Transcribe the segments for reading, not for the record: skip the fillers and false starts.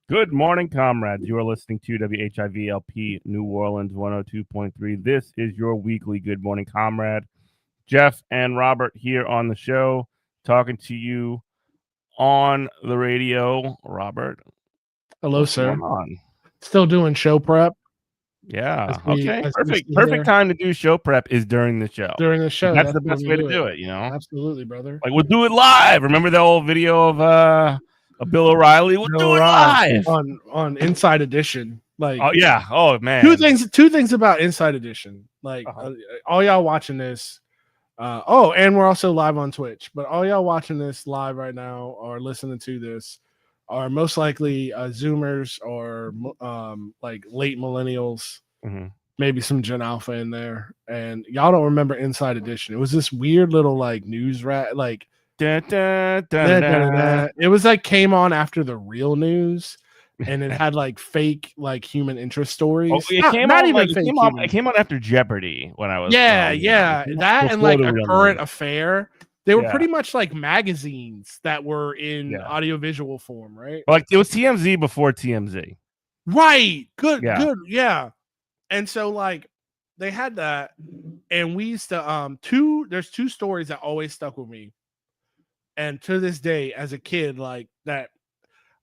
Good morning, comrades. You are listening to WHIVLP New Orleans 102.3. This is your weekly Good Morning Comrade. Jeff and Robert here on the show, talking to you on the radio. Robert, Hello, what's sir. going on? Still doing show prep. Yeah. We Okay. sit Perfect here time to do show prep is during the show. during the show. That's the when best we way to do it. Absolutely, brother. Like we'll do it live. Remember the old video of Bill O'Reilly? We'll do it live on Inside Edition. Like, oh yeah. Oh man. two things about Inside Edition. Like, all y'all watching this. And we're also live on Twitch. But all y'all watching this live right now or listening to this are most likely Zoomers or like late millennials. Mm-hmm. Maybe some Gen Alpha in there, and y'all don't remember Inside Edition. It was this weird little like news like it was like came on after the real news, and it had like fake like human interest stories. Oh, it came on after Jeopardy when I was that and like a current affair. They were pretty much like magazines that were in audiovisual form, right? Like it was TMZ before TMZ, right? Good, yeah. And so like they had that, and we used to there's two stories that always stuck with me. And to this day, as a kid, like that,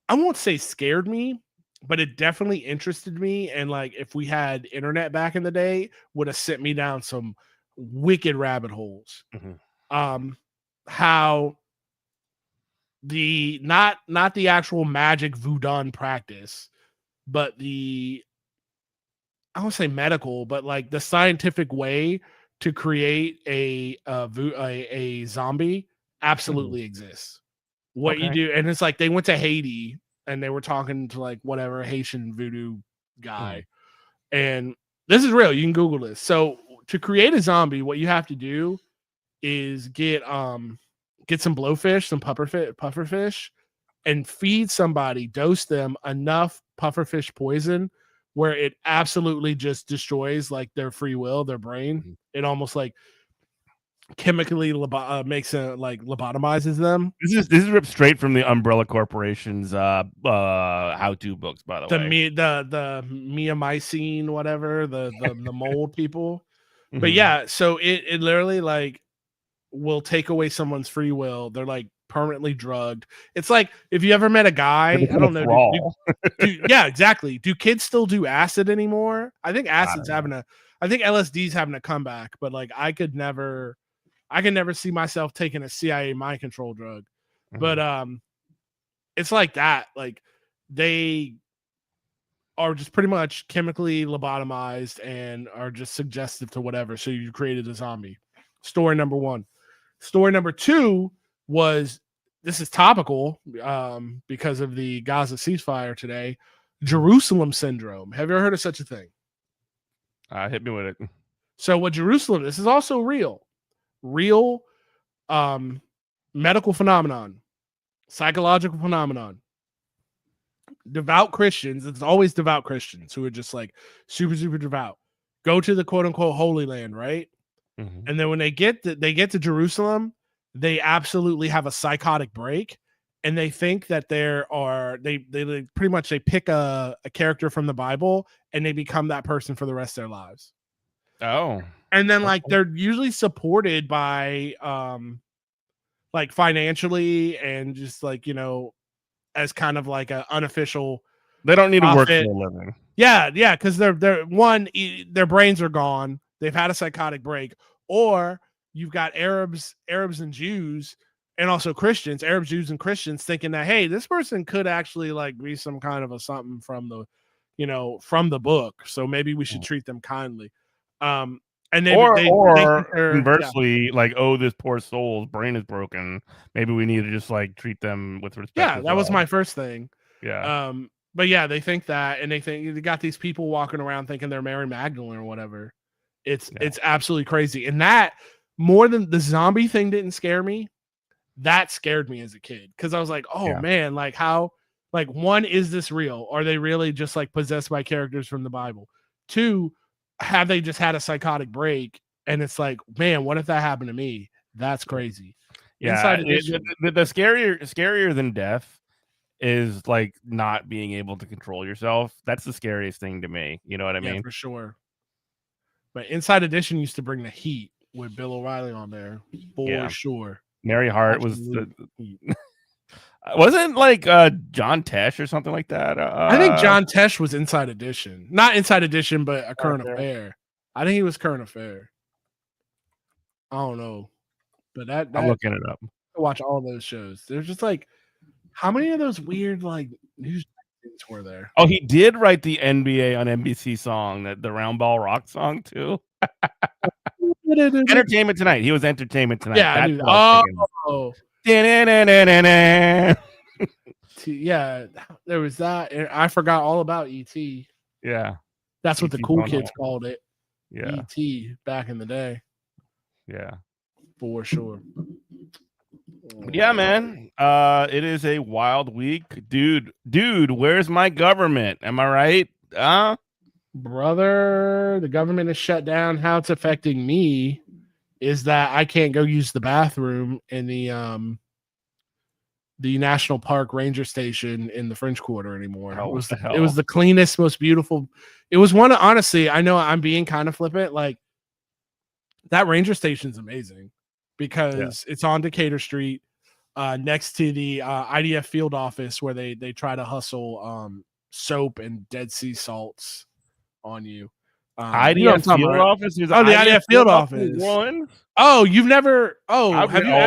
I won't say scared me, but it definitely interested me. And like if we had internet back in the day, would have sent me down some wicked rabbit holes. Mm-hmm. How the not the actual magic voodoo practice, but the I won't say medical, but like the scientific way to create a zombie absolutely exists. What you do, and it's like they went to Haiti and they were talking to like whatever Haitian voodoo guy, and this is real. You can Google this. So to create a zombie, what you have to do is get some blowfish, some pufferfish, and feed somebody, dose them enough pufferfish poison where it absolutely just destroys like their free will, their brain. It almost like chemically makes it like lobotomizes them. This is ripped straight from the Umbrella Corporation's how-to books, by the way. The miamycin, whatever, the mold people. But yeah, so it literally like will take away someone's free will. They're like permanently drugged. It's like if you ever met a guy, I don't know. Yeah, exactly. Do kids still do acid anymore? I think acid's I think LSD's having a comeback, but like I can never see myself taking a CIA mind control drug. But it's like that. Like they are just pretty much chemically lobotomized and are just suggestive to whatever. So you created a zombie. Story number one. Story number two was, this is topical because of the Gaza ceasefire today, Jerusalem syndrome. Have you ever heard of such a thing? Hit me with it. So what Jerusalem, this is also real medical phenomenon, psychological phenomenon. Devout Christians, it's always devout Christians who are just like super, super devout, go to the quote unquote Holy Land, right? And then when they get to Jerusalem, they absolutely have a psychotic break, and they think that they pretty much they pick a character from the Bible and they become that person for the rest of their lives. Oh, and then like they're usually supported by like financially and just like, you know, as kind of like an unofficial. They don't need to work for a living. Yeah, because their brains are gone. They've had a psychotic break. Or you've got Arabs and Jews, and also Christians, Arabs, Jews, and Christians thinking that, hey, this person could actually like be some kind of a something from the, you know, from the book. So maybe we should treat them kindly. And conversely, like, oh, this poor soul's brain is broken. Maybe we need to just like treat them with respect. Yeah, that was my first thing. Yeah. But yeah, they think that, and they got these people walking around thinking they're Mary Magdalene or whatever. It's absolutely crazy. And that, more than the zombie thing didn't scare me, that scared me as a kid. Because I was like, oh man, like how, like, one, is this real? Are they really just like possessed by characters from the Bible? Two, have they just had a psychotic break? And it's like, man, what if that happened to me? That's crazy. Yeah. The scarier than death is like not being able to control yourself. That's the scariest thing to me. You know what I mean? For sure. But Inside Edition used to bring the heat with Bill O'Reilly on there for sure. Mary Hart was wasn't like John Tesh or something like that. I think John Tesh was Inside Edition, not Inside Edition, but a Current Affair. I think he was Current Affair. I don't know, but that I'm looking it up. I watch all those shows. There's just like, how many of those weird like news things were there? Oh, he did write the NBA on NBC song, the Round Ball Rock song too. Entertainment Tonight. He was Entertainment Tonight. Yeah, that's dude. Oh. Yeah, there was that. I forgot all about E.T. Yeah, that's what the cool kids called it. Yeah, E.T. back in the day. Yeah, for sure. But yeah, man. It is a wild week, dude. Where's my government? Am I right? Brother, the government is shut down. How it's affecting me is that I can't go use the bathroom in the National Park Ranger Station in the French Quarter anymore. Oh, it was the cleanest, most beautiful. It was one of, honestly, I know I'm being kind of flippant. Like, that Ranger Station's amazing because it's on Decatur Street, next to the IDF field office where they try to hustle soap and Dead Sea salts on you. IDF field office? The IDF field office. One? Oh, you've never? Oh,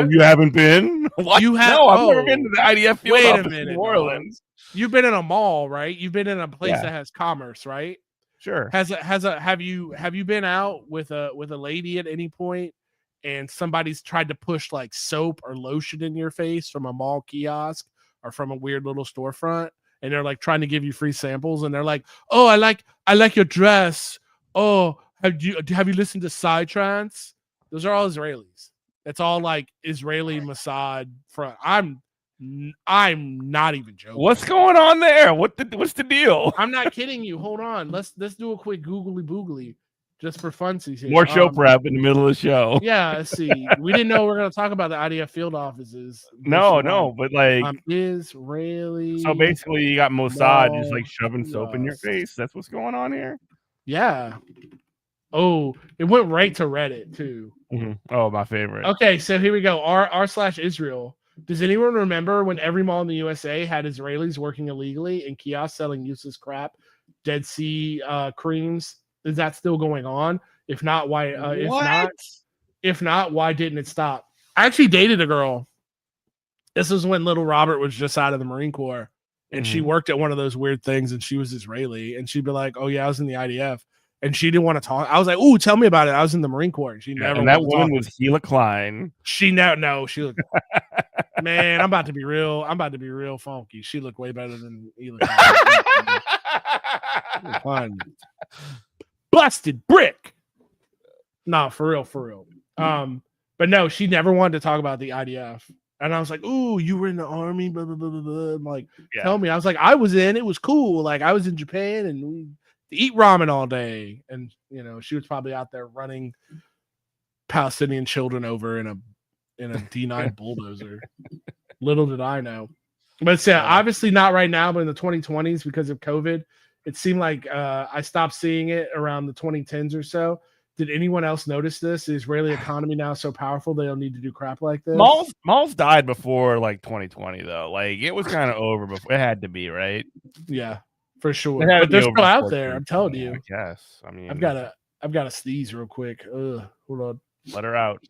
you haven't been? What? You have? No, I've never been to the IDF field office in New Orleans. You've been in a mall, right? You've been in a place that has commerce, right? Sure. Have you been out with a lady at any point and somebody's tried to push like soap or lotion in your face from a mall kiosk or from a weird little storefront, and they're like trying to give you free samples, and they're like, "Oh, I like your dress. Oh, have you listened to Psytrance?" Those are all Israelis. It's all like Israeli Mossad front. I'm not even joking. What's going on there? What's the deal? I'm not kidding you. Hold on. Let's do a quick googly boogly just for funsies here. More show prep in the middle of the show. Yeah, let's see. We didn't know we were going to talk about the IDF field offices. No, but like Israeli. So basically, you got Mossad just like shoving soap in your face. That's what's going on here. Yeah. Oh, it went right to Reddit too. Mm-hmm. Oh, my favorite. Okay, so here we go. r/Israel. Does anyone remember when every mall in the USA had Israelis working illegally in kiosks selling useless crap, Dead Sea creams? Is that still going on? If not, why? If not, why didn't it stop? I actually dated a girl. This was when little Robert was just out of the Marine Corps, and she worked at one of those weird things, and she was Israeli, and she'd be like, "Oh yeah, I was in the IDF." And she didn't want to talk. I was like, "Ooh, tell me about it." I was in the Marine Corps. And she never. And that woman was Gila Klein. She looked. Man, I'm about to be real funky. She looked way better than Gila Klein. Busted brick. Nah, for real. But no, she never wanted to talk about the IDF. And I was like, "Ooh, you were in the army." Blah blah blah blah blah. I'm like, tell me. I was like, "I was in. It was cool. Like I was in Japan and we eat ramen all day." And she was probably out there running Palestinian children over in a D9 bulldozer. Little did I know. But obviously not right now, but in the 2020s because of COVID, it seemed like I stopped seeing it around the 2010s or so. Did anyone else notice this? The Israeli economy now so powerful they don't need to do crap like this? Malls died before like 2020 though. Like it was kind of over before. It had to be, right? Yeah. For sure, but they're still out there. I'm telling you. Yes, I mean, I've got to sneeze real quick. Hold on. Let her out.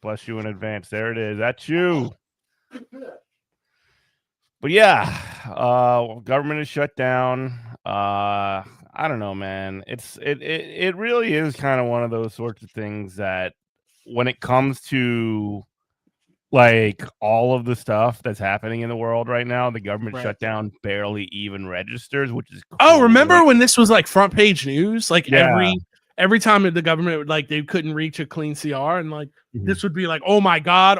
Bless you in advance. There it is. That's you. But yeah, government is shut down. I don't know, man. It really is kind of one of those sorts of things that when it comes to like all of the stuff that's happening in the world right now, the government shutdown barely even registers, which is cool. Oh, remember when this was like front page news? Like every time the government like they couldn't reach a clean CR, and like this would be like, oh my god,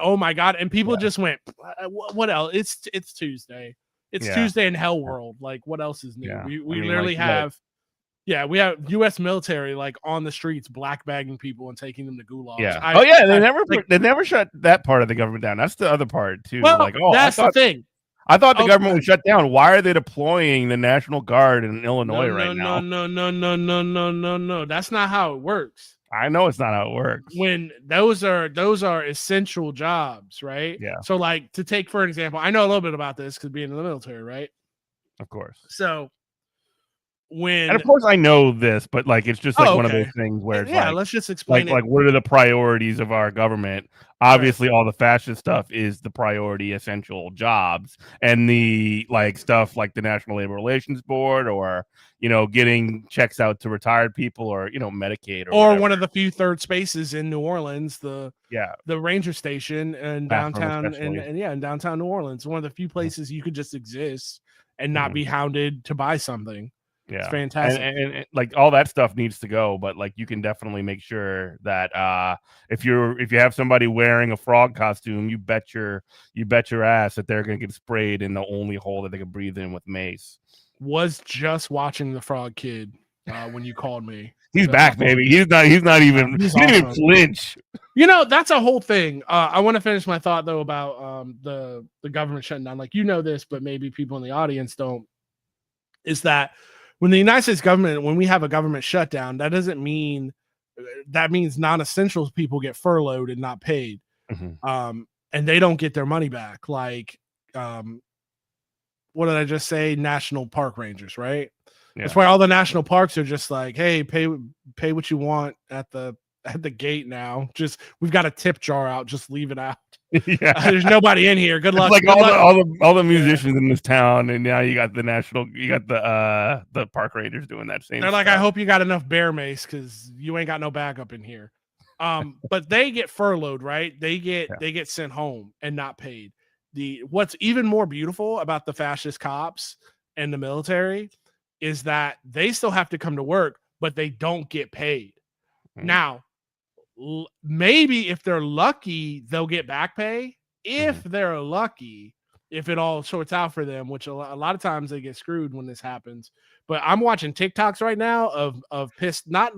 and people just went, what else? It's Tuesday. It's Tuesday in hell world. Like what else is new? We literally have. Yeah, we have U.S. military like on the streets, black bagging people and taking them to gulags. Yeah. They never shut that part of the government down. That's the other part too. Well, that's the thing. I thought the government was shut down. Why are they deploying the National Guard in Illinois right now? No. That's not how it works. I know it's not how it works. When those are essential jobs, right? Yeah. So, like, to take for example, I know a little bit about this because being in the military, right? Of course. So and of course I know this, but like it's just like one of those things where it's like, let's just explain like what are the priorities of our government? Obviously, all the fascist stuff is the priority essential jobs, and the like stuff like the National Labor Relations Board, or getting checks out to retired people, or Medicaid, or one of the few third spaces in New Orleans, the ranger station in downtown, and in downtown New Orleans, one of the few places you could just exist and not be hounded to buy something. Yeah, it's fantastic. And like all that stuff needs to go, but like you can definitely make sure that if you have somebody wearing a frog costume, you bet your ass that they're gonna get sprayed in the only hole that they can breathe in with mace. Was just watching the Frog Kid when you called me. He's back, baby. He didn't even flinch. That's a whole thing. I want to finish my thought though about the government shutting down. Like, this, but maybe people in the audience don't. Is that when the United States government, when we have a government shutdown, that doesn't mean that means non-essential people get furloughed and not paid, and they don't get their money back. Like, what did I just say? National park rangers, right? Yeah. That's why all the national parks are just like, hey, pay what you want at the gate now. Just we've got a tip jar out. Just leave it out. There's nobody in here. Good luck. Like all the musicians in this town, and now you got the park rangers doing that same. They're like, I hope you got enough bear mace because you ain't got no backup in here. But they get furloughed, right? They get sent home and not paid. What's even more beautiful about the fascist cops and the military is that they still have to come to work, but they don't get paid. Now, maybe if they're lucky, they'll get back pay. If they're lucky, if it all sorts out for them, which a lot of times they get screwed when this happens. But I'm watching TikToks right now of pissed, not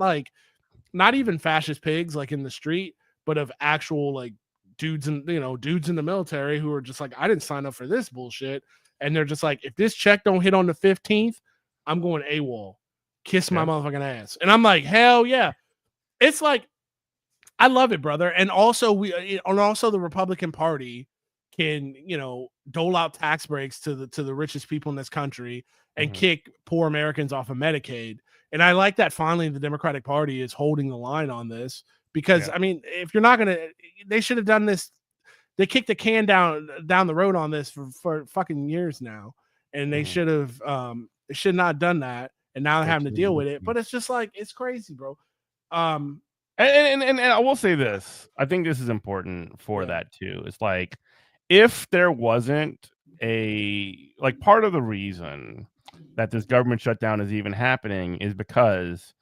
even fascist pigs like in the street, but of actual like dudes in the military who are just like, I didn't sign up for this bullshit. And they're just like, if this check don't hit on the 15th, I'm going AWOL. Kiss my motherfucking ass. And I'm like, hell yeah. It's like, I love it, brother. And also the Republican Party can, dole out tax breaks to the richest people in this country and kick poor Americans off of Medicaid. And I like that finally the Democratic Party is holding the line on this because I mean, if you're not going to, they should have done this. They kicked the can down the road on this for fucking years now. And they should not have done that. And now they're having to deal with it. But it's just like, it's crazy, bro. And I will say this. I think this is important for that too. It's like, if there wasn't part of the reason that this government shutdown is even happening is because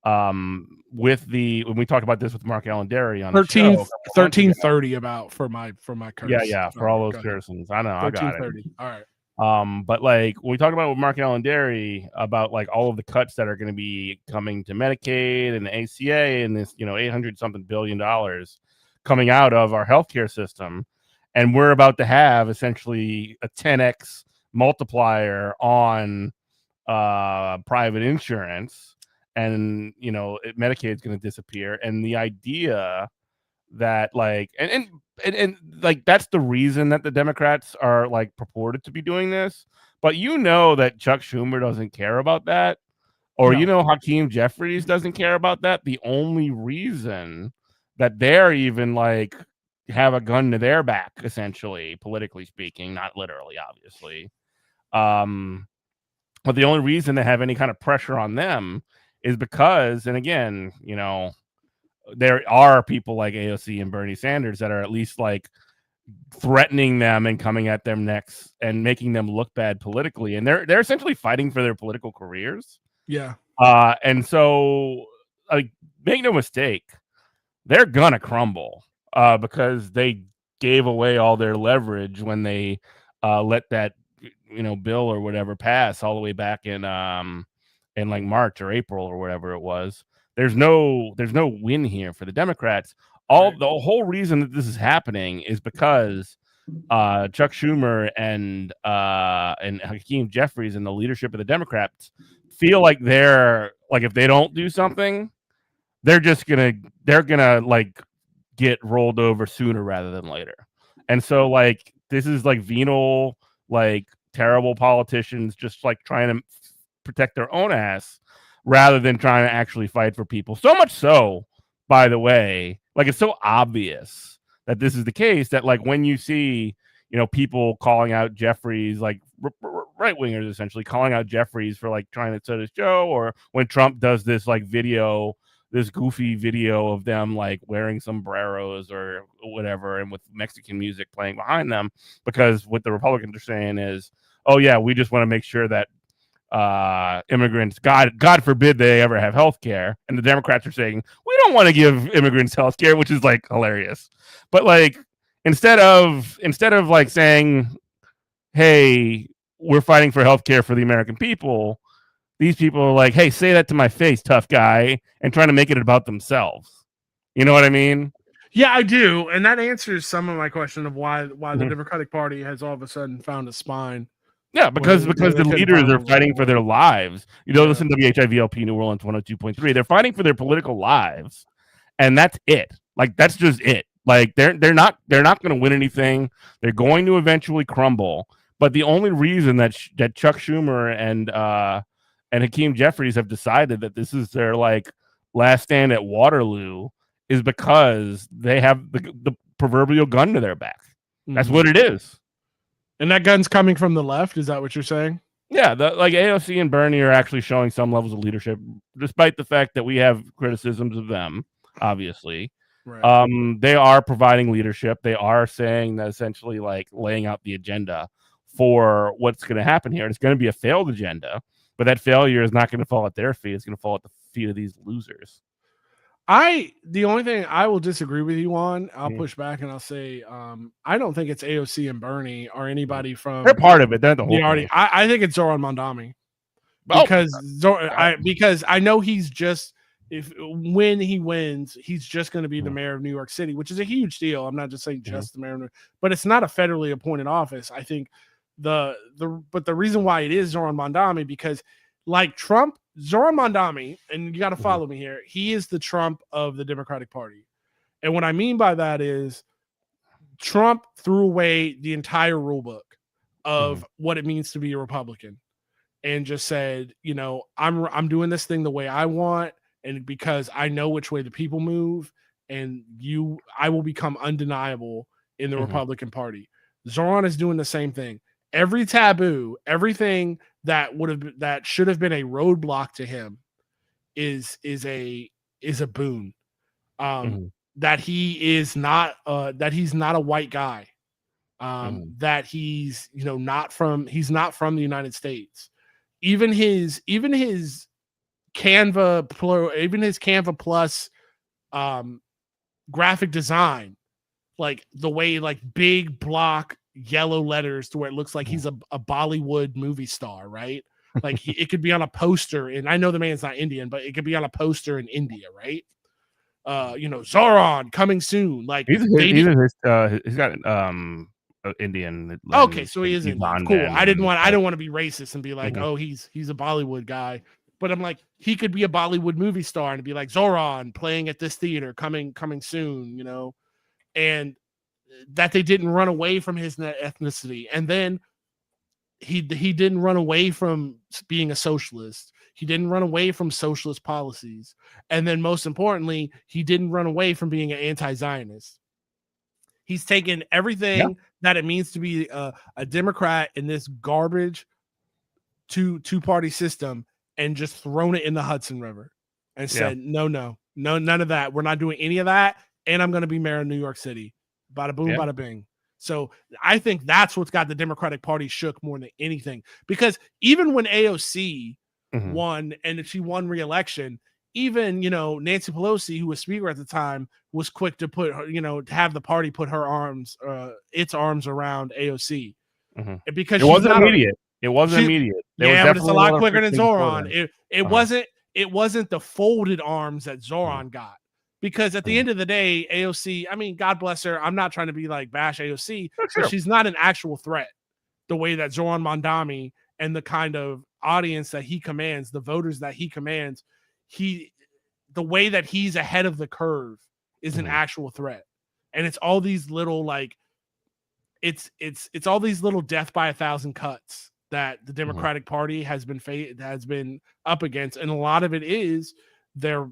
when we talked about this with Mark Allenderry on 1330 about for my curse. Yeah, for all those persons. I know, I got it. All right. But like when we talk about with Mark Allenderry about like all of the cuts that are going to be coming to Medicaid and the ACA and this, $800 billion coming out of our healthcare system, and we're about to have essentially a 10x multiplier on private insurance, and Medicaid is going to disappear, and the idea that like and like that's the reason that the Democrats are like purported to be doing this, but that Chuck Schumer doesn't care about that, or Hakeem Jeffries doesn't care about that. The only reason that they're even like have a gun to their back, essentially, politically speaking, not literally, obviously, but the only reason they have any kind of pressure on them is because, and again, there are people like AOC and Bernie Sanders that are at least like threatening them and coming at them next and making them look bad politically. And they're essentially fighting for their political careers. Yeah. And so like, make no mistake, they're going to crumble because they gave away all their leverage when they let that, bill or whatever pass all the way back in like March or April or whatever it was. There's no win here for the Democrats. The whole reason that this is happening is because Chuck Schumer and Hakeem Jeffries and the leadership of the Democrats feel like they're like, if they don't do something, they're gonna like get rolled over sooner rather than later. And so like this is like venal, like terrible politicians just like trying to protect their own ass rather than trying to actually fight for people. So much so, by the way, like it's so obvious that this is the case that like when you see, people calling out Jeffries, like right wingers essentially calling out Jeffries for like trying to set his show, or when Trump does this like video, this goofy video of them like wearing sombreros or whatever and with Mexican music playing behind them, because what the Republicans are saying is, oh yeah, we just want to make sure that immigrants, God forbid they ever have health care. And the Democrats are saying, we don't want to give immigrants health care, which is like hilarious. But like, instead of like saying, hey, we're fighting for health care for the American people, these people are like, hey, say that to my face, tough guy, and trying to make it about themselves. You know what I mean? Yeah, I do. And that answers some of my question of why the Democratic Party has all of a sudden found a spine. Yeah, because the leaders are fighting for their lives. Listen to WHIVLP New Orleans 102.3. They're fighting for their political lives, and that's it. Like that's just it. Like they're not going to win anything. They're going to eventually crumble. But the only reason that Chuck Schumer and Hakeem Jeffries have decided that this is their like last stand at Waterloo is because they have the proverbial gun to their back. That's what it is. And that gun's coming from the left. Is that what you're saying? Yeah, like AOC and Bernie are actually showing some levels of leadership, despite the fact that we have criticisms of them, obviously. Right. They are providing leadership. They are saying that essentially like laying out the agenda for what's going to happen here. It's going to be a failed agenda, but that failure is not going to fall at their feet. It's going to fall at the feet of these losers. The only thing I will disagree with you on, I'll push back and I'll say, I don't think it's AOC and Bernie or anybody from. They're part of it. They're the whole thing. I think it's Zoran Mondani because I know he's just when he wins, he's just going to be the mayor of New York City, which is a huge deal. I'm not just saying just the mayor, but it's not a federally appointed office. I think but the reason why it is Zoran Mondani, because like Trump, Zoran Mondani, and you got to follow me here, he is the Trump of the Democratic Party. And what I mean by that is Trump threw away the entire rule book of what it means to be a Republican and just said, I'm doing this thing the way I want, and because I know which way the people move, and I will become undeniable in the Republican Party. Zoran is doing the same thing. Every taboo, everything that should have been a roadblock to him is a boon. That he's not a white guy. That he's not from the United States. Even his Canva Plus graphic design, like the way like big block yellow letters to where it looks like he's a Bollywood movie star, right? Like it could be on a poster, and I know the man's not Indian, but it could be on a poster in India, right? Zoran coming soon. Like he's got Indian. Okay, so he is Indian. Cool. I didn't want to be racist and be like, oh, he's a Bollywood guy. But I'm like, he could be a Bollywood movie star and be like Zoran playing at this theater coming soon, and that they didn't run away from his ethnicity. And then he didn't run away from being a socialist. He didn't run away from socialist policies. And then most importantly, he didn't run away from being an anti-Zionist. He's taken everything that it means to be a Democrat in this garbage two-party system and just thrown it in the Hudson River and said, no, none of that. We're not doing any of that. And I'm going to be mayor of New York City. Bada boom, bada bing. So I think that's what's got the Democratic Party shook more than anything. Because even when AOC won and she won re-election, even, Nancy Pelosi, who was speaker at the time, was quick to put her, to have the party put its arms around AOC. Because it wasn't immediate. It wasn't immediate. But it's a lot quicker than Zoran. It wasn't the folded arms that Zoran got. Because at the end of the day, AOC, I mean, God bless her. I'm not trying to be like bash AOC, Sure. but she's not an actual threat the way that Zoran Mondami and the kind of audience that he commands, the voters that he commands, the way that he's ahead of the curve is an actual threat. And it's all these little like it's all these little death by 1,000 cuts that the Democratic Party has been up against, and a lot of it is their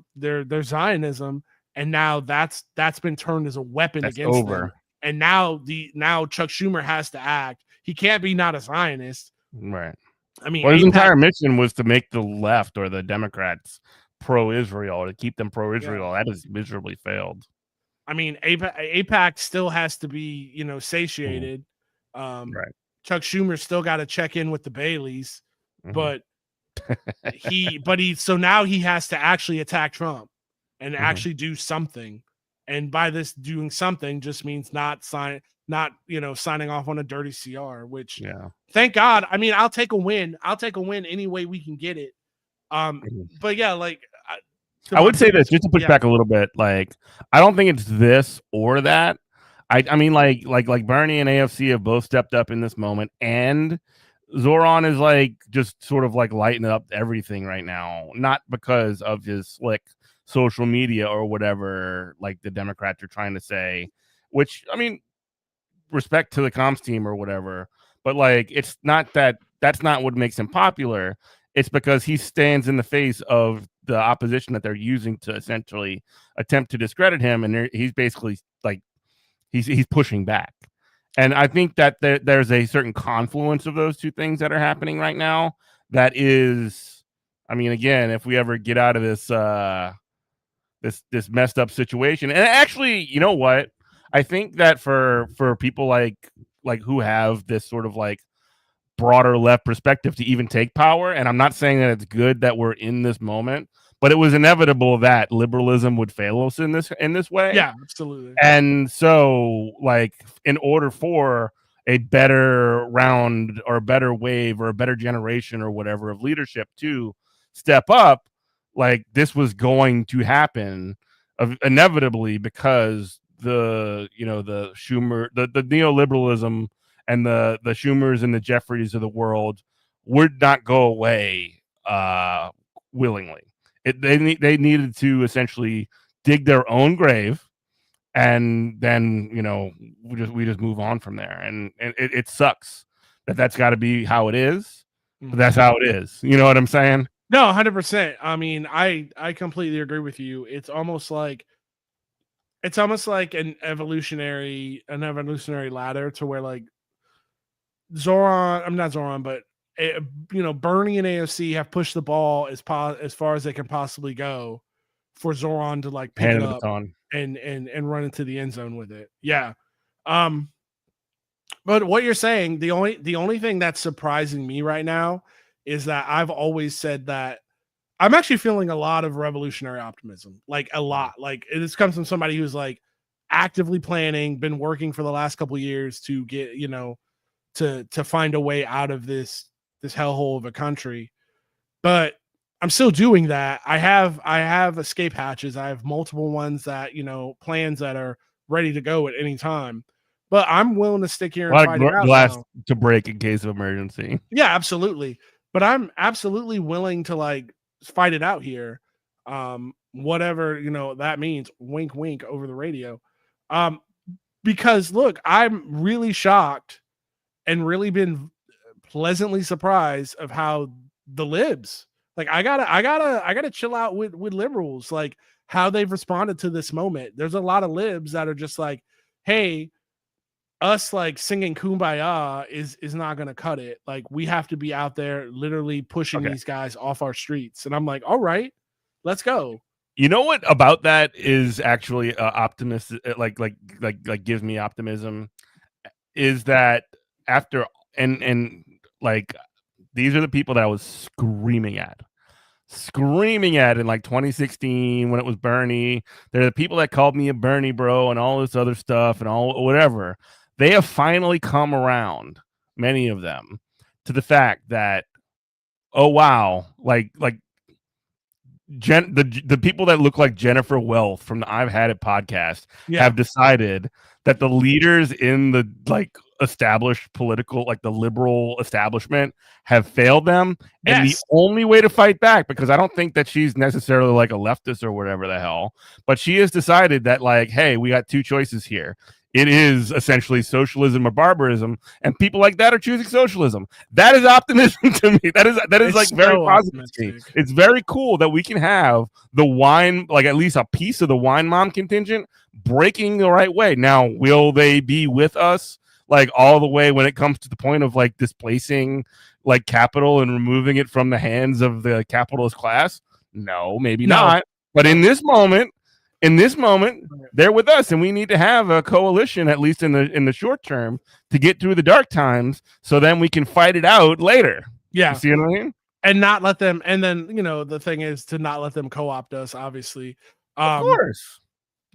Zionism, and now that's been turned as a weapon against them. And now Chuck Schumer has to act. He can't be not a Zionist, right? I mean, well, his entire mission was to make the left or the Democrats pro-Israel, to keep them pro-Israel. That has miserably failed. I mean, AIPAC still has to be, satiated. Right. Chuck Schumer still got to check in with the Baileys, but so now he has to actually attack Trump and actually do something. And by this doing something just means not signing off on a dirty CR, which thank God. I mean, I'll take a win. I'll take a win any way we can get it. But yeah, like I would say this just to push back a little bit. Like, I don't think it's this or that. I mean, like Bernie and AFC have both stepped up in this moment, and Zoran is like just sort of like lighting up everything right now, not because of his slick social media or whatever, like the Democrats are trying to say, which, I mean, respect to the comms team or whatever, but like, it's not that's not what makes him popular. It's because he stands in the face of the opposition that they're using to essentially attempt to discredit him, and he's basically like he's pushing back. And I think that there's a certain confluence of those two things that are happening right now. That is, I mean, again, if we ever get out of this this messed up situation, and actually, you know what? I think that for people like who have this sort of like broader left perspective to even take power, and I'm not saying that it's good that we're in this moment, but it was inevitable that liberalism would fail us in this way. Yeah, absolutely. And so, like, in order for a better round or a better wave or a better generation or whatever of leadership to step up, like, this was going to happen inevitably, because the Schumer, the neoliberalism and the Schumers and the Jeffries of the world would not go away willingly. They needed to essentially dig their own grave, and then we just move on from there. And it sucks that's got to be how it is, but that's how it is. You know what I'm saying? No, 100%. I mean, I completely agree with you. It's almost like an evolutionary ladder to where, like, not Zoran, but Bernie and AOC have pushed the ball as far as they can possibly go for Zoran to like pick it up and run into the end zone with it. Yeah. But what you're saying, the only thing that's surprising me right now is that I've always said that I'm actually feeling a lot of revolutionary optimism, like a lot. Like, this comes from somebody who's like actively planning, been working for the last couple of years to get, to find a way out of this hellhole of a country. But I'm still doing that. I have escape hatches. I have multiple ones that, plans that are ready to go at any time. But I'm willing to stick here and fight it out. Glass to break in case of emergency. Yeah, absolutely. But I'm absolutely willing to like fight it out here. Whatever, that means, wink, wink over the radio. Because look, I'm really shocked and really been pleasantly surprised of how the libs, like, I gotta chill out with liberals, like how they've responded to this moment. There's a lot of libs that are just like, hey, us like singing Kumbaya is not going to cut it. Like, we have to be out there literally pushing these guys off our streets. And I'm like, all right, let's go. You know what about that is actually optimistic, like gives me optimism, is that after and like, these are the people that I was screaming at in like 2016 when it was Bernie. They're the people that called me a Bernie bro and all this other stuff and all whatever. They have finally come around, many of them, to the fact that, oh wow, like the people that look like Jennifer Wealth from the I've Had It podcast have decided that the leaders in the like established political, like the liberal establishment, have failed them. And the only way to fight back, because I don't think that she's necessarily like a leftist or whatever the hell, but she has decided that like, hey, we got two choices here. It is essentially socialism or barbarism, and people like that are choosing socialism. That is optimism to me. That is like very positive to me. It's very cool that we can have the wine, like at least a piece of the wine mom contingent, breaking the right way. Now, will they be with us like all the way when it comes to the point of like displacing like capital and removing it from the hands of the capitalist class? No, maybe not. But in this moment, they're with us, and we need to have a coalition, at least in the short term, to get through the dark times, so then we can fight it out later. Yeah, you see what I mean? And not let them. And then the thing is to not let them co-opt us. Obviously, of course.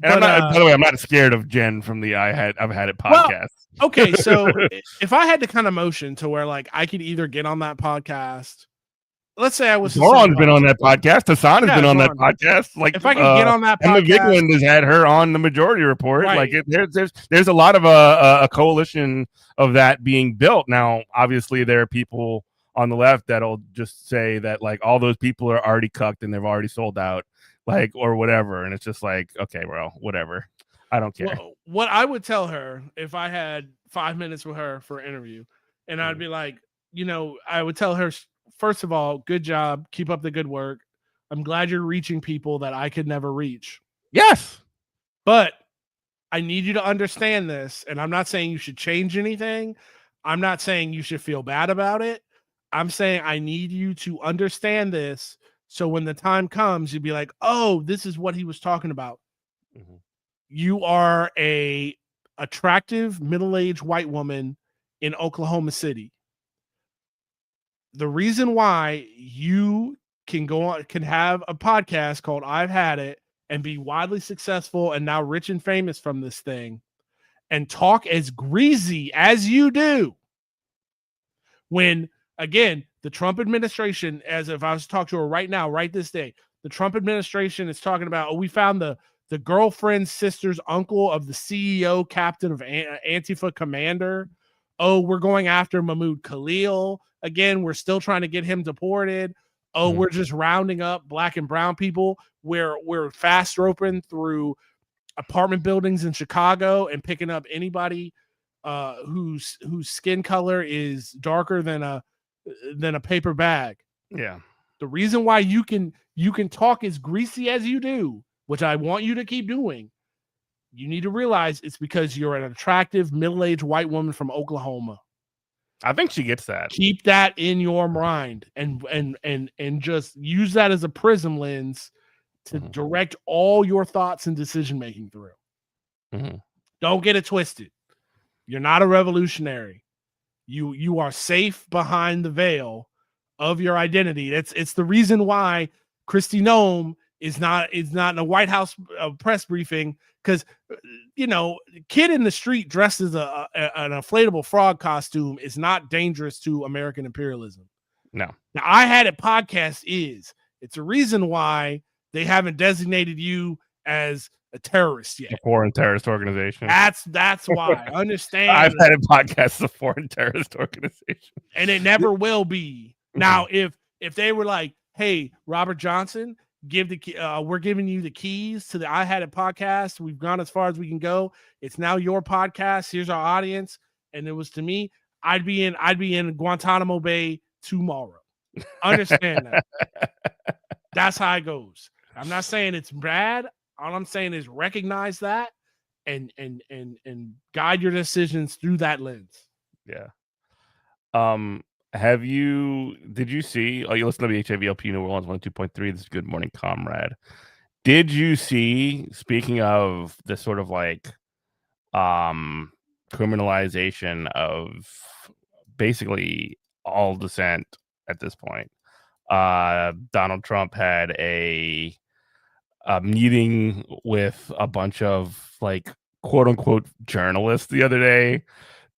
And by the way, I'm not scared of Jen from the I've Had It podcast. Well, okay, so if I had to kind of motion to where like I could either get on that podcast. Let's say I was. Zoran's been on that podcast. Hassan has been on that podcast. Like, if I could get on that podcast, Emma Vigland has had her on the Majority Report. Right. Like, there's a lot of a coalition of that being built now. Obviously, there are people on the left that'll just say that like all those people are already cucked and they've already sold out, like or whatever. And it's just like, okay, bro, whatever. I don't care. Well, what I would tell her if I had 5 minutes with her for an interview, and I'd be like, I would tell her. First of all, good job. Keep up the good work. I'm glad you're reaching people that I could never reach. Yes. But I need you to understand this. And I'm not saying you should change anything. I'm not saying you should feel bad about it. I'm saying I need you to understand this. So when the time comes, you'll be like, oh, this is what he was talking about. Mm-hmm. You are a attractive middle-aged white woman in Oklahoma City. The reason why you can have a podcast called I've Had It and be widely successful and now rich and famous from this thing and talk as greasy as you do when, again, the Trump administration, as if I was to talk to her right now, right this day, the Trump administration is talking about, we found the girlfriend's sister's uncle of the CEO, captain of Antifa commander. Oh, we're going after Mahmoud Khalil. Again, we're still trying to get him deported. Oh, we're just rounding up black and brown people. We're fast roping through apartment buildings in Chicago and picking up anybody whose skin color is darker than a paper bag. Yeah. The reason why you can talk as greasy as you do, which I want you to keep doing, you need to realize it's because you're an attractive middle-aged white woman from Oklahoma. I think she gets that. Keep that in your mind and just use that as a prism lens to direct all your thoughts and decision making through. Mm-hmm. Don't get it twisted. You're not a revolutionary. You are safe behind the veil of your identity. It's the reason why Kristi Noem is not in a White House press briefing, because kid in the street dressed as an inflatable frog costume is not dangerous to American imperialism. No. Now, I Had It podcast it's a reason why they haven't designated you as a terrorist yet. A foreign terrorist organization. That's why. Understand. I've Had It podcast, a foreign terrorist organization, and it never will be. Now, if they were like, hey, Robert Johnson, we're giving you the keys to the I Had It podcast. We've gone as far as we can go. It's now your podcast. Here's our audience. And it was to me, I'd be in Guantanamo Bay tomorrow. Understand that. That's how it goes. I'm not saying it's bad. All I'm saying is recognize that and guide your decisions through that lens. Yeah. Did you see, you listen to the HIVLP New Orleans 102.3, this is Good Morning Comrade. Did you see, speaking of the sort of like criminalization of basically all dissent at this point, Donald Trump had a meeting with a bunch of like quote unquote journalists the other day,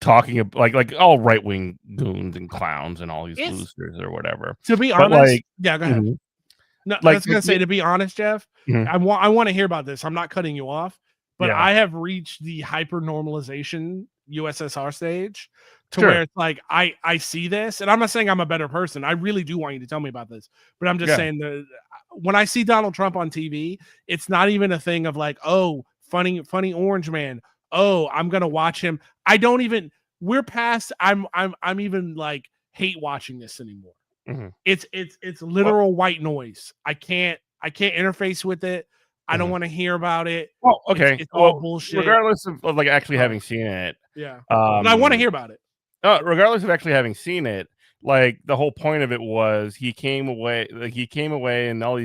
talking about like all right-wing goons and clowns and all these losers or whatever. To be honest, go ahead. No, I Like, was gonna say, to be honest, Jeff, Mhm. I want to hear about this. I'm not cutting you off, but Yeah. I have reached the hyper normalization USSR stage to Sure. where it's like I see this, and I'm not saying I'm a better person. I really do want you to tell me about this, but I'm just Yeah. saying that when I see Donald Trump on TV, it's not even a thing of like, oh, funny orange man. Oh, I'm gonna watch him. I don't even. We're past. I'm even like hate watching this anymore. Mhm. It's Well, literal white noise. I can't interface with it. I don't mhm. want to hear about it. Well, okay. It's all Well, bullshit. regardless of like actually Sorry. having seen it, Yeah. But I want to um, hear about it. regardless of actually having seen it, like the whole point of it was he came away and all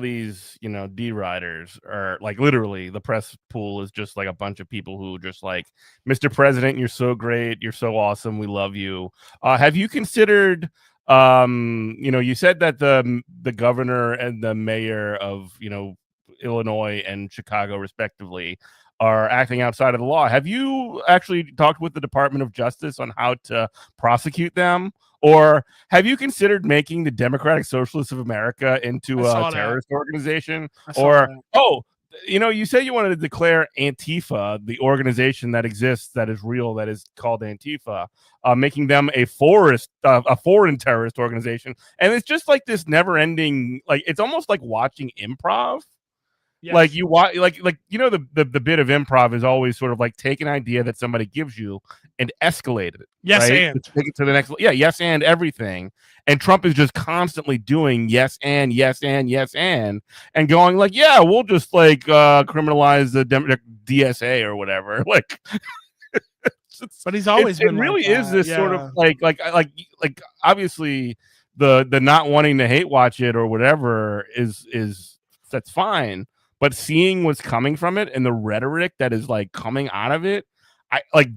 these, D riders are like literally the press pool is just like a bunch of people who just like, Mr. President, you're so great, you're so awesome, we love you. Have you considered, you said that the governor and the mayor of, Illinois and Chicago respectively are acting outside of the law. Have you actually talked with the Department of Justice on how to prosecute them? Or have you considered making the Democratic Socialists of America I into a saw that. terrorist organization? I saw Or, that. you said you wanted to declare Antifa, the organization that exists, that is real, that is called Antifa, making them a foreign terrorist organization. And it's just like this never ending, like, it's almost like watching improv. Like Yes. you watch, the bit of improv is always sort of like take an idea that somebody gives you and escalate it, Yes, right? and Take it to the next, yeah, yes and everything. And Trump is just constantly doing yes and yes and yes and going like, yeah, we'll just like criminalize the DSA or whatever. Like, but he's always it been like really is that. this sort of Yeah. like obviously the not wanting to hate watch it or whatever is that's fine, but seeing what's coming from it and the rhetoric that is like coming out of it, I like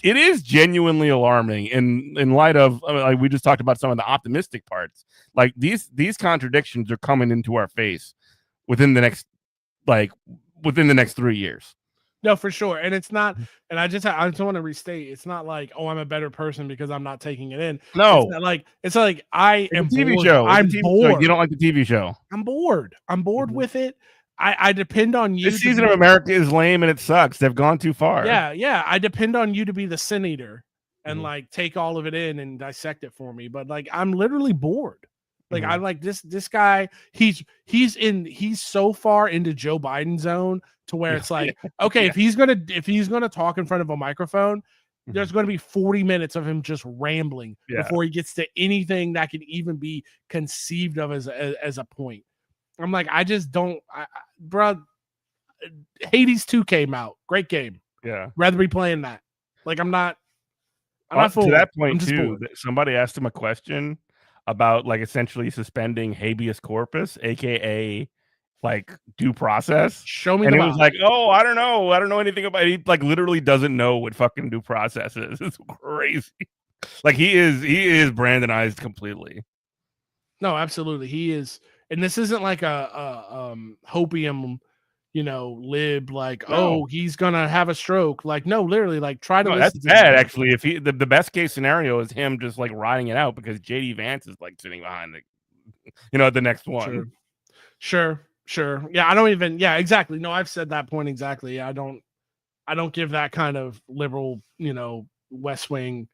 it is genuinely alarming in light of like we just talked about some of the optimistic parts. Like these contradictions are coming into our face within the next like within the next 3 years. No, for sure. And it's not, and I just want to restate, it's not like, oh, I'm a better person because I'm not taking it in. It's No, not like, I it's a am TV bored. show. It's a I'm TV show. You bored. don't like the TV show. I'm bored. I'm bored Mhm. with it. I depend on This you to season of be, America is lame and it sucks. They've gone too far. yeah. I depend on you to be the sin eater and Mhm, like take all of it in and dissect it for me. But like, I'm literally bored. Like mhm. I'm like this guy, he's so far into Joe Biden zone to where it's like, okay, Yeah, if he's gonna talk in front of a microphone, mhm, there's going to be 40 minutes of him just rambling yeah, before he gets to anything that can even be conceived of as a point. I'm like, I just don't, bro. Hades 2 came out, great game. yeah. Rather be playing that. Like I'm not To fooling. that point I'm just too, bored. somebody asked him a question about like essentially suspending habeas corpus, aka like due process, Show me and the he was bot. like, "Oh, I don't know anything about it." He like literally doesn't know what fucking due process is. It's crazy. Like he is Brandonized completely. No, absolutely. He is, and this isn't like a hopium, lib like, No, oh, he's gonna have a stroke. Like, no, literally, like try to no, that's listen to the bad guy. actually. If the best case scenario is him just like riding it out because JD Vance is like sitting behind the next Sure. one. Sure. Yeah, I don't even, yeah, exactly. No, I've said that point exactly. I don't give that kind of liberal, West Wing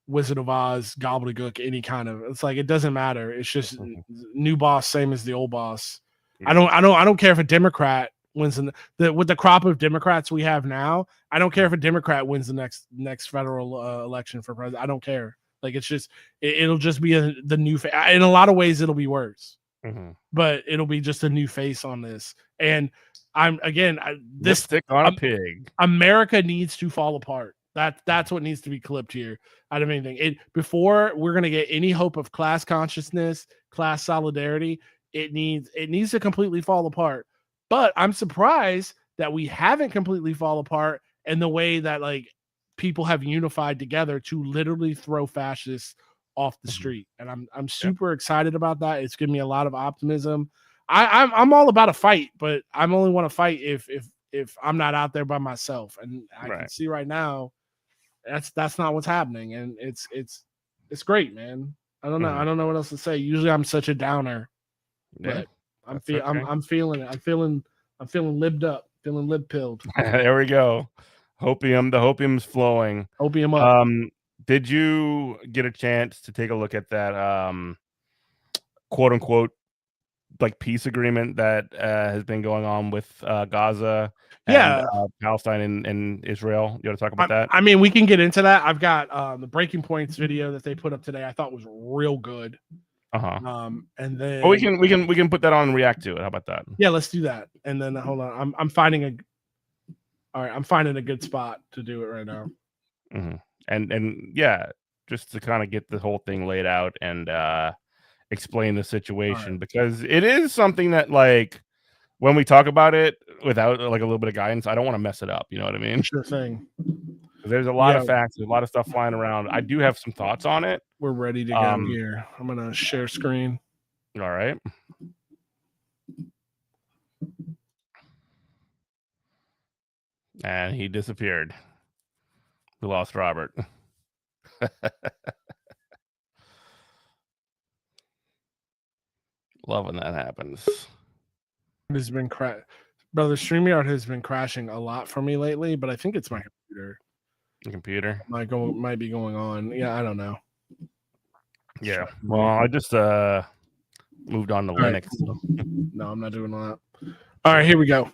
Wizard of Oz gobbledygook any kind of, it's like it doesn't matter. It's just Mhm. new boss, same as the old boss. I Yeah. don't I don't I don't care if a Democrat wins with the crop of Democrats we have now. I don't care if a Democrat wins the next federal election for president. I don't care. Like it's just it'll just be the new in a lot of ways it'll be worse, Mhm. but it'll be just a new face on this. And I'm again this Lipstick on a pig. America needs to fall apart. That's what needs to be clipped here out of anything. Before we're gonna get any hope of class consciousness, class solidarity, it needs to completely fall apart. But I'm surprised that we haven't completely fall apart in the way that like people have unified together to literally throw fascists off the Mhm. street. And I'm Yeah. super excited about that. It's given me a lot of optimism. I'm all about a fight, but I'm only want to fight if I'm not out there by myself. And I can Right. see right now that's not what's happening. And it's great, man. I don't know. I don't know what else to say. Usually I'm such a downer, Yeah, but I'm okay. I'm feeling it. I'm feeling libbed up, feeling lib pilled. There we go. Hopium. The hopium's flowing. Opium up. Did you get a chance to take a look at that quote unquote like peace agreement that has been going on with Gaza and Palestine and Israel? You want to talk about that? I mean, we can get into that. I've got the Breaking Points video that they put up today. I thought was real good. And then we can put that on and react to it. How about that? Yeah, let's do that. And then hold on, I'm finding a good spot to do it right now. And yeah, just to kind of get the whole thing laid out and explain the situation, because it is something that, like, when we talk about it without like a little bit of guidance, I don't want to mess it up. You know what I mean? Sure thing. There's a lot of facts, there's a lot of stuff flying around. I do have some thoughts on it. We're ready to go here. I'm gonna share screen. All right. And he disappeared. We lost Robert. Love when that happens. It has been brother. StreamYard has been crashing a lot for me lately, but I think it's my computer. The computer might be going on. Yeah, I don't know. Yeah. Well, I just moved on to Linux. No, I'm not doing that. All right, here we go.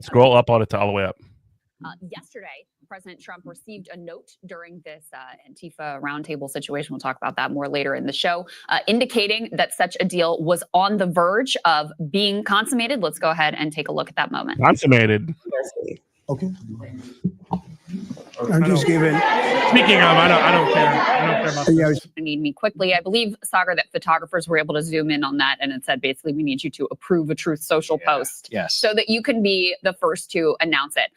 Scroll up all the way up. Yesterday, President Trump received a note during this Antifa roundtable situation. We'll talk about that more later in the show, indicating that such a deal was on the verge of being consummated. Let's go ahead and take a look at that moment. Consummated. Okay. I'm just giving. Speaking of, I don't care about this. Need me quickly. I believe, Sagar, that photographers were able to zoom in on that, and it said basically we need you to approve a Truth Social post, so that you can be the first to announce it.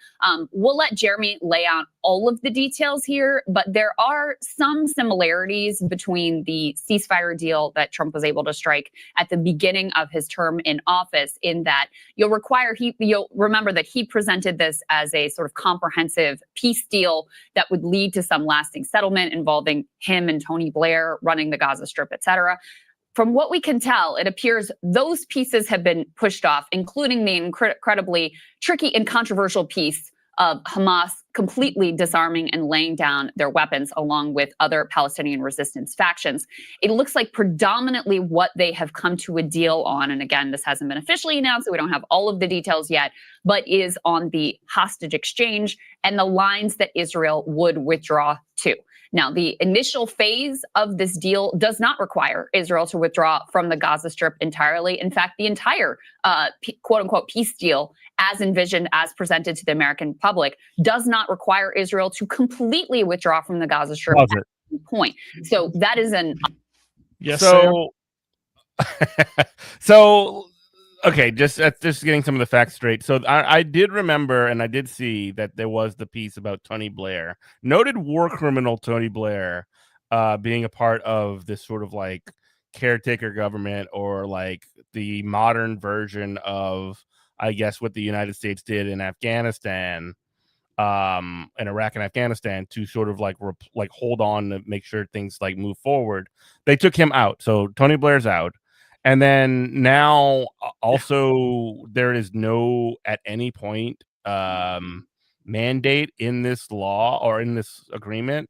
We'll let Jeremy lay out all of the details here, but there are some similarities between the ceasefire deal that Trump was able to strike at the beginning of his term in office, in that you'll remember that he presented this as a sort of comprehensive peace deal that would lead to some lasting settlement involving him and Tony Blair running the Gaza Strip, etc. From what we can tell, it appears those pieces have been pushed off, including the incredibly tricky and controversial piece of Hamas completely disarming and laying down their weapons along with other Palestinian resistance factions. It looks like predominantly what they have come to a deal on, and again, this hasn't been officially announced, so we don't have all of the details yet, but is on the hostage exchange and the lines that Israel would withdraw to. Now, the initial phase of this deal does not require Israel to withdraw from the Gaza Strip entirely. In fact, the entire quote-unquote peace deal, as envisioned, as presented to the American public, does not require Israel to completely withdraw from the Gaza Strip at any point. So that is an... Yes, so okay, just getting some of the facts straight. So I did remember, and I did see that there was the piece about Tony Blair, noted war criminal Tony Blair, being a part of this sort of like caretaker government, or like the modern version of, I guess, what the United States did in Afghanistan, in Iraq and Afghanistan, to sort of like hold on to make sure things like move forward. They took him out, so Tony Blair's out. And then now also there is no, at any point, mandate in this law or in this agreement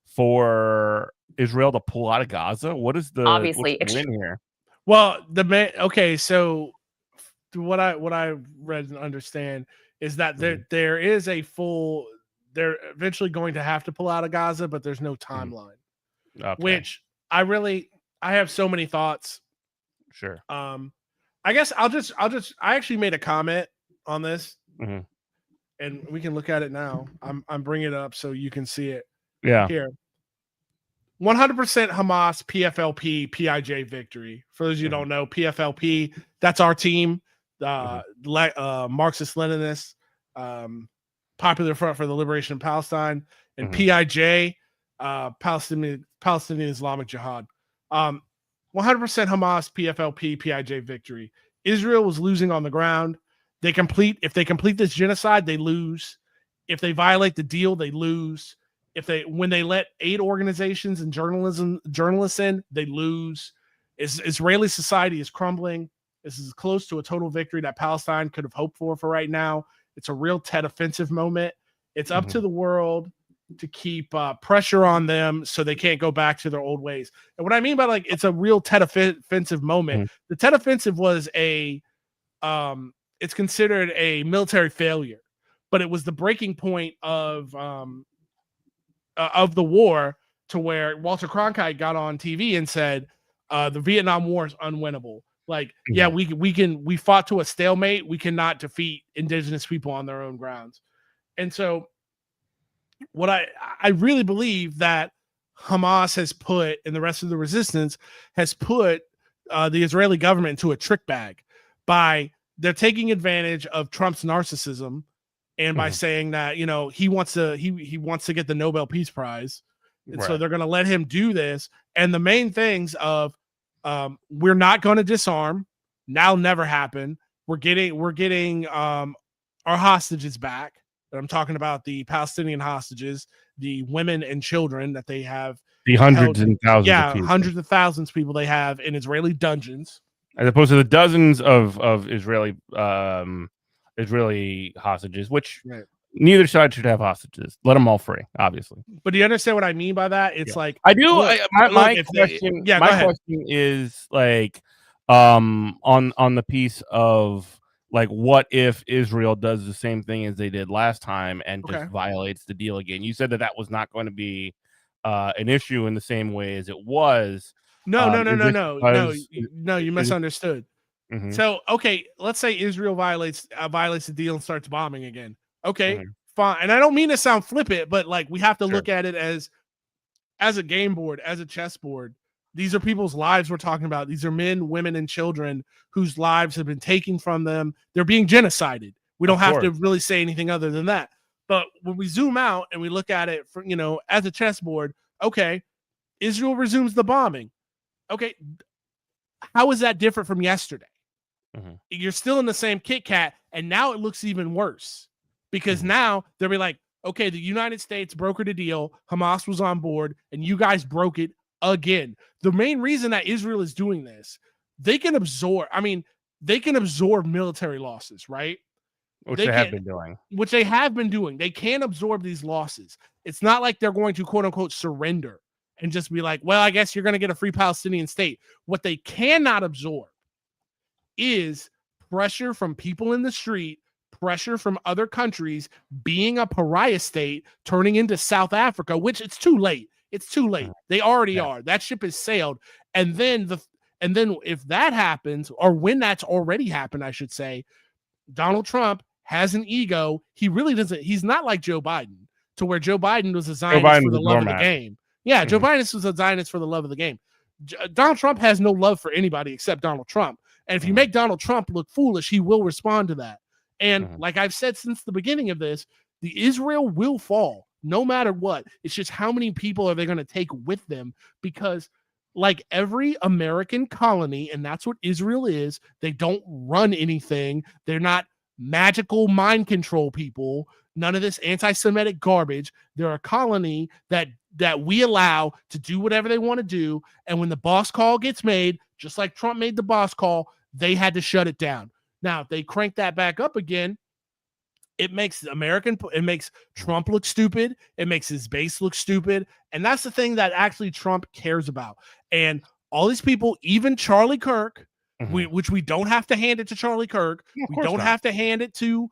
for Israel to pull out of Gaza. What is the obviously win here? Well, okay, so what I read and understand is that there is a full, they're eventually going to have to pull out of Gaza, but there's no timeline. Which I have so many thoughts. Sure. I guess I actually made a comment on this, and we can look at it now. I'm bringing it up so you can see it. Yeah. Here. 100% Hamas, PFLP, PIJ victory. For those of you who don't know, PFLP, that's our team. Marxist-Leninists, Popular Front for the Liberation of Palestine, and PIJ, Palestinian Islamic Jihad. 100% Hamas, PFLP, PIJ victory. Israel was losing on the ground. If they complete this genocide, they lose. If they violate the deal, they lose. when they let aid organizations and journalists in, they lose. Israeli society is crumbling. This is close to a total victory that Palestine could have hoped for right now. It's a real Tet offensive moment. It's up to the world to keep pressure on them so they can't go back to their old ways. And what I mean by like it's a real Tet offensive moment, the Tet offensive was it's considered a military failure, but it was the breaking point of the war to where Walter Cronkite got on TV and said the Vietnam War is unwinnable. Like, yeah, we fought to a stalemate. We cannot defeat indigenous people on their own grounds. And so what I really believe that Hamas has put and the rest of the resistance has put the Israeli government into a trick bag by they're taking advantage of Trump's narcissism and by saying that, you know, he wants to get the Nobel Peace Prize. And so they're going to let him do this. And the main things of we're not going to disarm. Now never happen. We're getting our hostages back. I'm talking about the Palestinian hostages, the women and children that they have. The hundreds and thousands. Yeah, of people. hundreds of thousands of people they have in Israeli dungeons. As opposed to the dozens of Israeli hostages, which neither side should have hostages. Let them all free, obviously. But do you understand what I mean by that? It's like I do. My question is like on the piece of like what if Israel does the same thing as they did last time and just violates the deal again? You said that was not going to be an issue in the same way as it was. No, you misunderstood. So, okay, let's say Israel violates the deal and starts bombing again. Okay, fine. And I don't mean to sound flippant, but like we have to look at it as a game board, as a chessboard. These are people's lives we're talking about. These are men, women, and children whose lives have been taken from them. They're being genocided. We don't have to really say anything other than that. But when we zoom out and we look at it, as a chessboard, okay, Israel resumes the bombing. Okay, how is that different from yesterday? You're still in the same Kit Kat, and now it looks even worse because now they'll be like, okay, the United States brokered a deal, Hamas was on board, and you guys broke it again. The main reason that Israel is doing this, they can absorb military losses, right? Which they have been doing. They can absorb these losses. It's not like they're going to quote unquote surrender and just be like, well, I guess you're going to get a free Palestinian state. What they cannot absorb is pressure from people in the street, pressure from other countries, being a pariah state, turning into South Africa, which it's too late. It's too late. They already are. That ship has sailed. And then if that happens, or when that's already happened, I should say, Donald Trump has an ego. He really doesn't. He's not like Joe Biden, to where Joe Biden was a Zionist for the love of the game. Yeah, Joe Biden was a Zionist for the love of the game. Donald Trump has no love for anybody except Donald Trump. And if you make Donald Trump look foolish, he will respond to that. And like I've said since the beginning of this, the Israel will fall no matter what. It's just how many people are they going to take with them? Because like every American colony, and that's what Israel is, they don't run anything. They're not magical mind control people. None of this anti-Semitic garbage. They're a colony that we allow to do whatever they want to do. And when the boss call gets made, just like Trump made the boss call, they had to shut it down. Now, if they crank that back up again, it makes Trump look stupid. It makes his base look stupid. And that's the thing that actually Trump cares about. And all these people, even Charlie Kirk, which we don't have to hand it to Charlie Kirk. We don't have to hand it to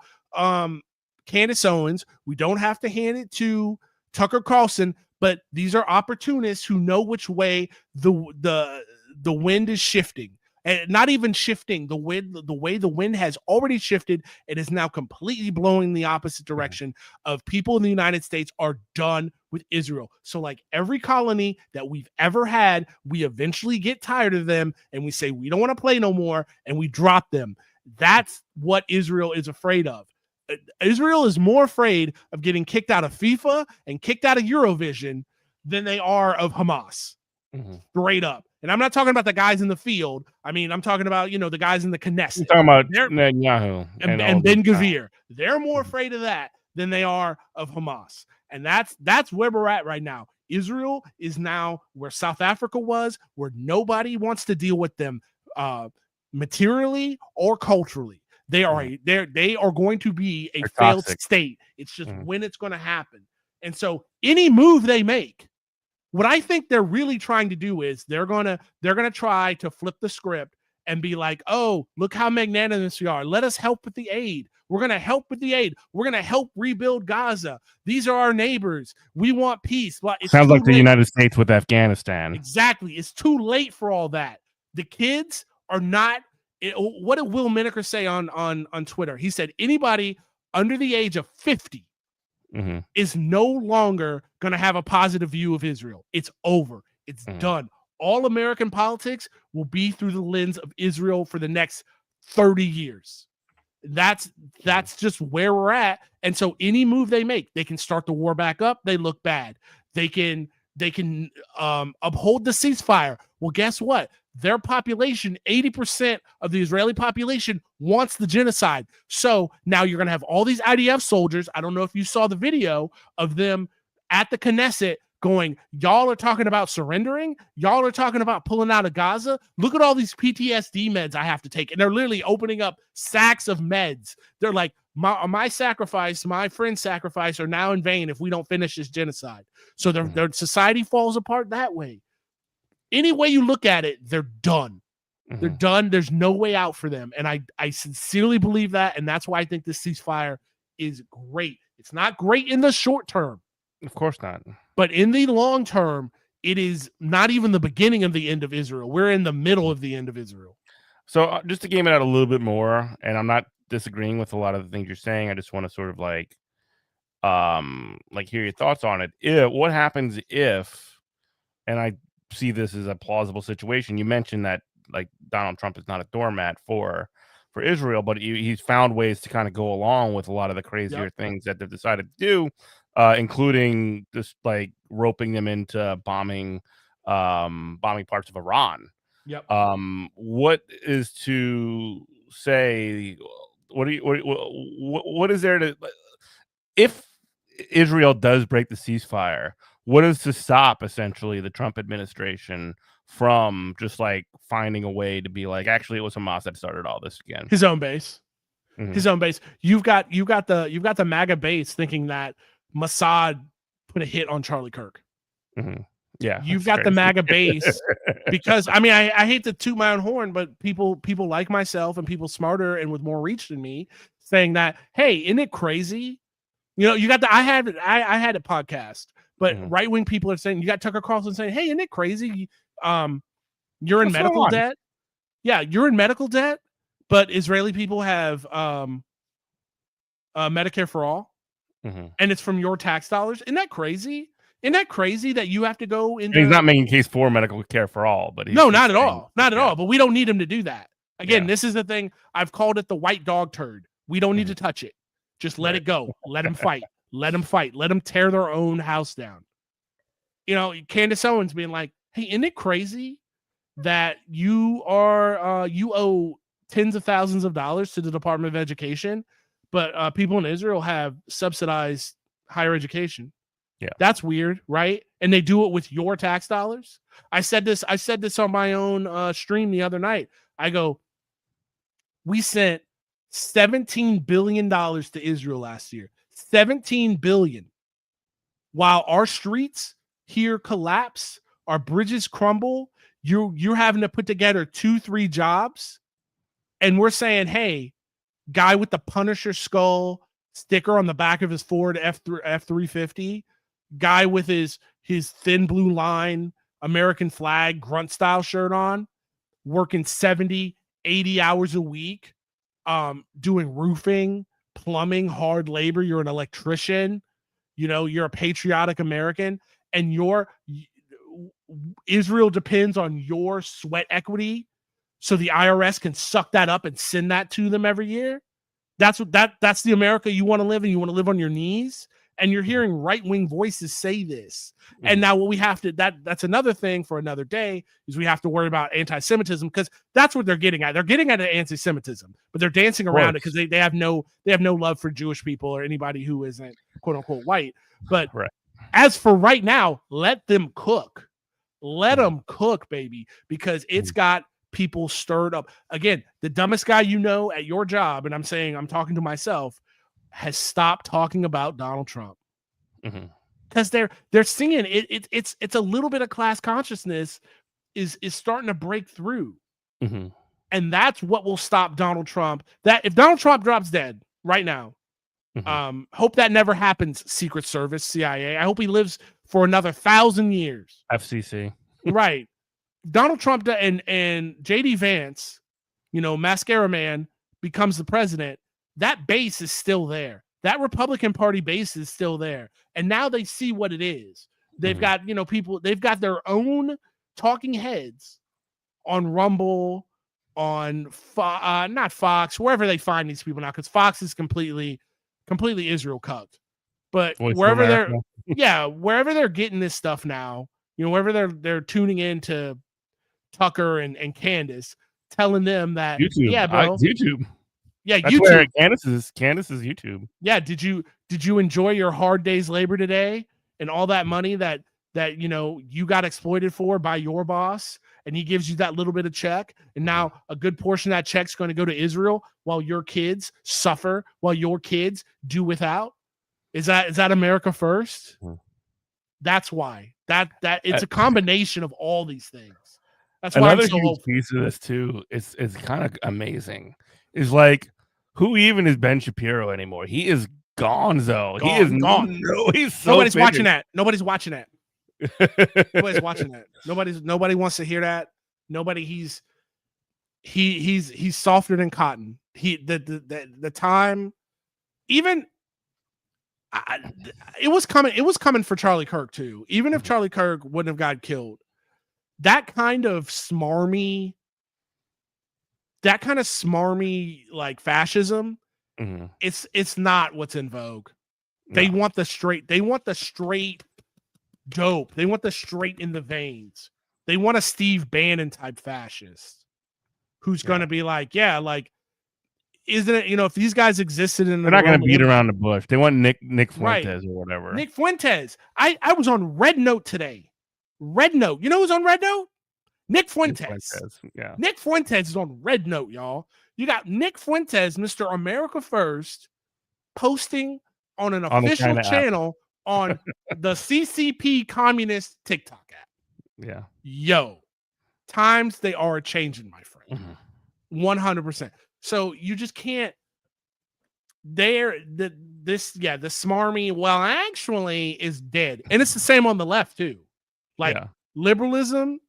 Candace Owens. We don't have to hand it to Tucker Carlson. But these are opportunists who know which way the wind is shifting. And not even shifting, the way the wind has already shifted, it is now completely blowing the opposite direction of people in the United States are done with Israel. So like every colony that we've ever had, we eventually get tired of them and we say, we don't want to play no more, and we drop them. That's what Israel is afraid of. Israel is more afraid of getting kicked out of FIFA and kicked out of Eurovision than they are of Hamas. Straight up. And I'm not talking about the guys in the field. I mean, I'm talking about, the guys in the Knesset. You're talking about Netanyahu and Ben Gvir. They're more afraid of that than they are of Hamas. And that's where we're at right now. Israel is now where South Africa was, where nobody wants to deal with them materially or culturally. They are going to be a failed state. It's just when it's going to happen. And so any move they make, what I think they're really trying to do is they're gonna try to flip the script and be like, oh, look how magnanimous we are. Let us help with the aid. We're going to help with the aid. We're going to help rebuild Gaza. These are our neighbors. We want peace. Sounds like the United States with Afghanistan. Exactly. It's too late for all that. The kids are not. What did Will Miniker say on Twitter? He said anybody under the age of 50 is no longer going to have a positive view of Israel. It's over. It's done. All American politics will be through the lens of Israel for the next 30 years. That's just where we're at. And so any move they make, they can start the war back up. They look bad. They can uphold the ceasefire. Well, guess what? Their population, 80% of the Israeli population wants the genocide. So now you're going to have all these IDF soldiers. I don't know if you saw the video of them at the Knesset going, y'all are talking about surrendering. Y'all are talking about pulling out of Gaza. Look at all these PTSD meds I have to take. And they're literally opening up sacks of meds. They're like, my sacrifice, my friend's sacrifice are now in vain if we don't finish this genocide. So their society falls apart that way. Any way you look at it, they're done. They're done. There's no way out for them. And I sincerely believe that. And that's why I think this ceasefire is great. It's not great in the short term. Of course not. But in the long term, it is not even the beginning of the end of Israel. We're in the middle of the end of Israel. So just to game it out a little bit more, and I'm not disagreeing with a lot of the things you're saying. I just want to sort of like hear your thoughts on it. What happens if, and I see this as a plausible situation. You mentioned that like Donald Trump is not a doormat for Israel, but he's found ways to kind of go along with a lot of the crazier things that they've decided to do. Including just like roping them into bombing parts of Iran. Yep. What is to say? What is there to, if Israel does break the ceasefire? What is to stop essentially the Trump administration from just like finding a way to be like, actually, it was Hamas that started all this again? His own base. His own base. You've got the MAGA base thinking that Mossad put a hit on Charlie Kirk. Yeah, you've got the MAGA base because I mean I hate to toot my own horn, but people like myself and people smarter and with more reach than me saying that, hey, isn't it crazy? You know, you got the I had a podcast, but right wing people are saying, you got Tucker Carlson saying, hey, isn't it crazy? You're in medical debt. Yeah, you're in medical debt, but Israeli people have Medicare for all. And it's from your tax dollars. Isn't that crazy? Isn't that crazy that you have to go into... He's not making a case for medical care for all, but no, not at all. Not at all. But we don't need him to do that. Again, this is the thing. I've called it the white dog turd. We don't need to touch it. Just let it go. Let him fight. Let him fight. Let them tear their own house down. You know, Candace Owens being like, hey, isn't it crazy that you owe tens of thousands of dollars to the Department of Education, but people in Israel have subsidized higher education? Yeah, that's weird, right? And they do it with your tax dollars. I said this on my own stream the other night. I go, we sent $17 billion to Israel last year. $17 billion. While our streets here collapse, our bridges crumble, you're having to put together 2-3 jobs, and we're saying, hey, guy with the Punisher skull sticker on the back of his Ford F-350, guy with his thin blue line American flag grunt style shirt on, working 70, 80 hours a week, doing roofing, plumbing, hard labor. You're an electrician, you know, you're a patriotic American, and Israel depends on your sweat equity so the IRS can suck that up and send that to them every year. That's the America you want to live in. You want to live on your knees. And you're hearing right-wing voices say this. And now what we have to, that's another thing for another day, is we have to worry about anti-Semitism, because that's what they're getting at. They're getting at anti-Semitism, but they're dancing around it because they have no love for Jewish people or anybody who isn't quote unquote white. But right. as for right now, let them cook. Let them cook, baby, because it's got people stirred up. Again, the dumbest guy you know at your job, and I'm talking to myself, has stopped talking about Donald Trump. Because they're seeing it's a little bit of class consciousness is starting to break through. And that's what will stop Donald Trump. That if Donald Trump drops dead right now, hope that never happens, Secret Service, CIA. I hope he lives for another 1,000 years. FCC. Right. Donald Trump and JD Vance, Mascara Man, becomes the president. That base is still there. That Republican Party base is still there. And now they see what it is. They've got, people, they've got their own talking heads on Rumble, on not Fox, wherever they find these people now, because Fox is completely Israel cucked. But wherever they're getting this stuff now, wherever they're tuning in to Tucker and Candace, telling them that YouTube. Yeah, bro. YouTube. Yeah, that's YouTube. Where Candace's YouTube. Yeah, did you enjoy your hard day's labor today and all that money that you got exploited for by your boss, and he gives you that little bit of check, and now a good portion of that check's going to go to Israel while your kids suffer, while your kids do without? Is that America first? That's why. That it's a combination of all these things. That's why another huge piece of this too is kind of amazing. Is like, who even is Ben Shapiro anymore? He is gonzo. He is gone. No, he's so Nobody's finished. watching that. Nobody's watching that. Nobody's watching that. Nobody wants to hear that. Nobody. He's softer than cotton. The time, even it was coming. It was coming for Charlie Kirk too. Even if Charlie Kirk wouldn't have got killed, that kind of smarmy like fascism, it's not what's in vogue. They want the straight dope. They want the straight in the veins. They want a Steve Bannon type fascist who's going to be like, isn't it, if these guys existed in they're not going to beat around the bush. They want Nick Fuentes or whatever. Nick Fuentes. I was on Red Note today. Red Note. You know who's on Red Note? Nick Fuentes. Yeah. Nick Fuentes is on Red Note, y'all. You got Nick Fuentes, Mr. America First, posting on an official channel on the CCP communist TikTok app. Yeah. Yo, times they are changing, my friend. 100%. So you just can't. The smarmy, well, actually is dead. And it's the same on the left too. Liberalism,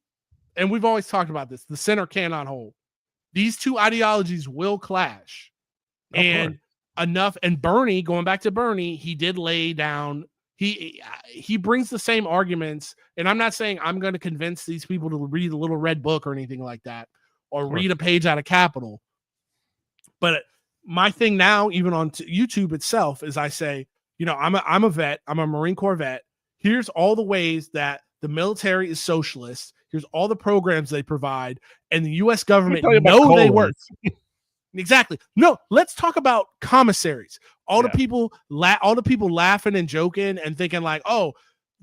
and we've always talked about this, the center cannot hold. These two ideologies will clash. And Bernie, going back to Bernie, he did lay down, he brings the same arguments, and I'm not saying I'm going to convince these people to read a little red book or anything like that, or read a page out of Capital. But my thing now, even on YouTube itself, is I say, I'm a vet, I'm a Marine Corps vet. Here's all the ways that the military is socialist. Here's all the programs they provide, and the U.S. government know they work. Exactly. No, let's talk about commissaries. All the people laughing and joking and thinking like, oh,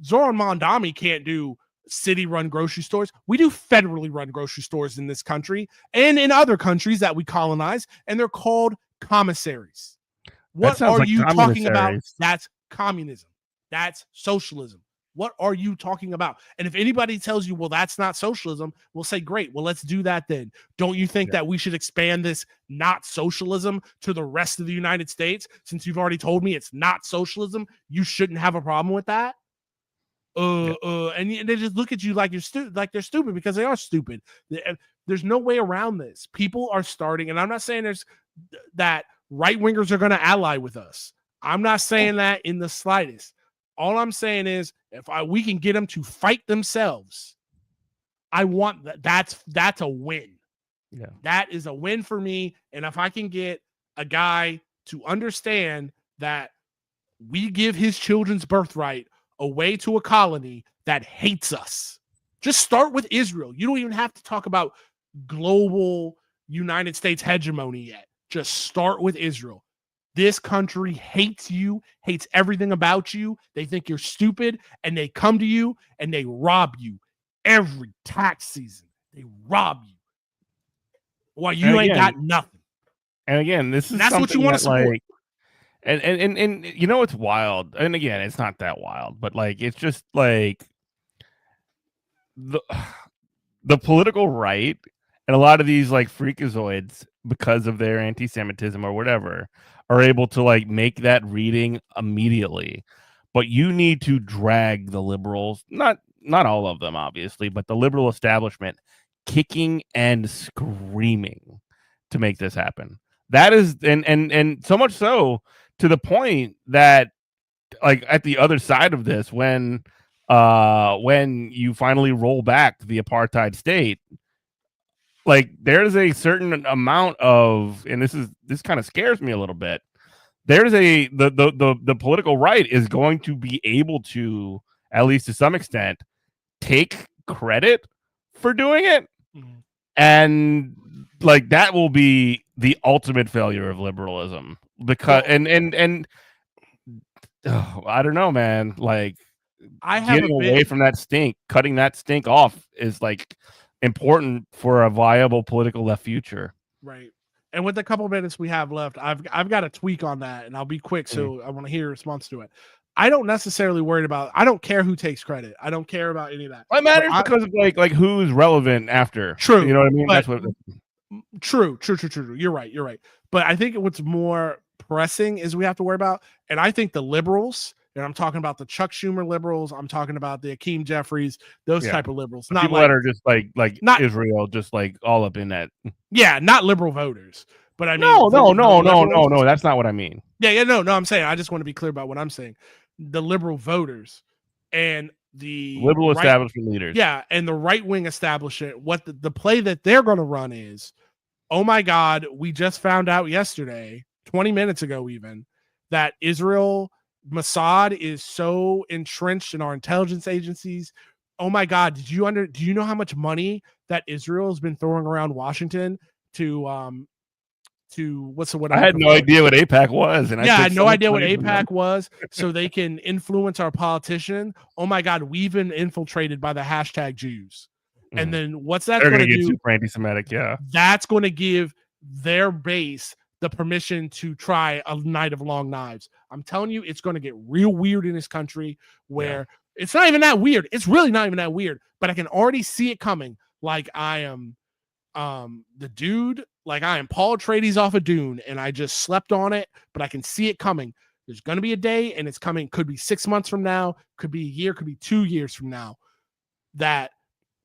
Zoran Mondami can't do city-run grocery stores. We do federally run grocery stores in this country and in other countries that we colonize, and they're called commissaries. What are you talking about? That's communism. That's socialism. What are you talking about? And if anybody tells you, well, that's not socialism, we'll say, great. Well, let's do that then. Don't you think that we should expand this not socialism to the rest of the United States? Since you've already told me it's not socialism, you shouldn't have a problem with that. And they just look at you like they're stupid, because they are stupid. There's no way around this. People are starting, and I'm not saying that right wingers are going to ally with us. I'm not saying that in the slightest. All I'm saying is, if we can get them to fight themselves, I want that. That's a win. Yeah, that is a win for me. And if I can get a guy to understand that we give his children's birthright away to a colony that hates us, just start with Israel. You don't even have to talk about global United States hegemony yet. Just start with Israel. This country hates you, hates everything about you. They think you're stupid, and they come to you and they rob you every tax season. They rob you while you ain't got nothing. And again, this is that's what you want to support. Like, and you know, it's wild. And again, it's not that wild, but like, it's just like the political right and a lot of these like freakazoids, because of their anti-Semitism or whatever, are able to like make that reading immediately. But you need to drag the liberals, not all of them, obviously, but the liberal establishment kicking and screaming to make this happen. That is, and so much so to the point that, like, at the other side of this, when you finally roll back the apartheid state, like, there's a certain amount of, and this kind of scares me a little bit. There's the political right is going to be able to, at least to some extent, take credit for doing it. Mm-hmm. And like, that will be the ultimate failure of liberalism, because and I don't know, man. Like, getting away from that stink, cutting that stink off is like important for a viable political left future. Right. And with the couple minutes we have left, I've got a tweak on that, and I'll be quick. So I want to hear your response to it. I don't necessarily worried about. I don't care who takes credit. I don't care about any of that. It matters because of like who's relevant after. True. You know what I mean? But, that's what. True. You're right. But I think what's more pressing is we have to worry about, and I think the liberals, and I'm talking about the Chuck Schumer liberals, I'm talking about the Hakeem Jeffries, those type of liberals, not people that are just like not Israel, just like all up in that. Yeah, not liberal voters. But I mean, no, that's not what I mean. Yeah, no, I'm saying, I just want to be clear about what I'm saying. The liberal voters and the liberal establishment leaders. Yeah, and the right-wing establishment, what the play that they're going to run is, oh my God, we just found out yesterday, 20 minutes ago even, that Israel, Mossad is so entrenched in our intelligence agencies. Oh my God, do you know how much money that Israel has been throwing around Washington to what's the word? I had no idea what AIPAC was, and I had no idea what AIPAC was, so they can influence our politician. Oh my God, we've been infiltrated by the hashtag Jews. And then what's that going to do? Super anti-Semitic, yeah. That's going to give their base the permission to try a night of long knives. I'm telling you, it's going to get real weird in this country, where it's not even that weird. It's really not even that weird, but I can already see it coming. Like, I am the dude, like I am Paul Atreides off of Dune, and I just slept on it, but I can see it coming. There's going to be a day, and it's coming. Could be 6 months from now, could be a year, could be 2 years from now, that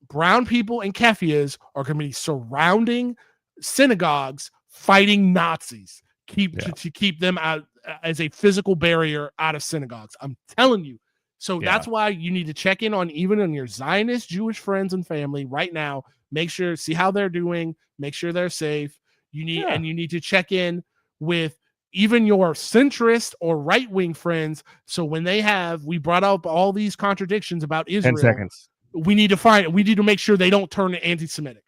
brown people and kefias are going to be surrounding synagogues, fighting Nazis, to keep them out as a physical barrier out of synagogues. I'm telling you. So that's why you need to check in on even on your Zionist Jewish friends and family right now. Make sure, see how they're doing, make sure they're safe. You need to check in with even your centrist or right-wing friends. So when we brought up all these contradictions about Israel. 10 seconds. We need to make sure they don't turn anti-Semitic.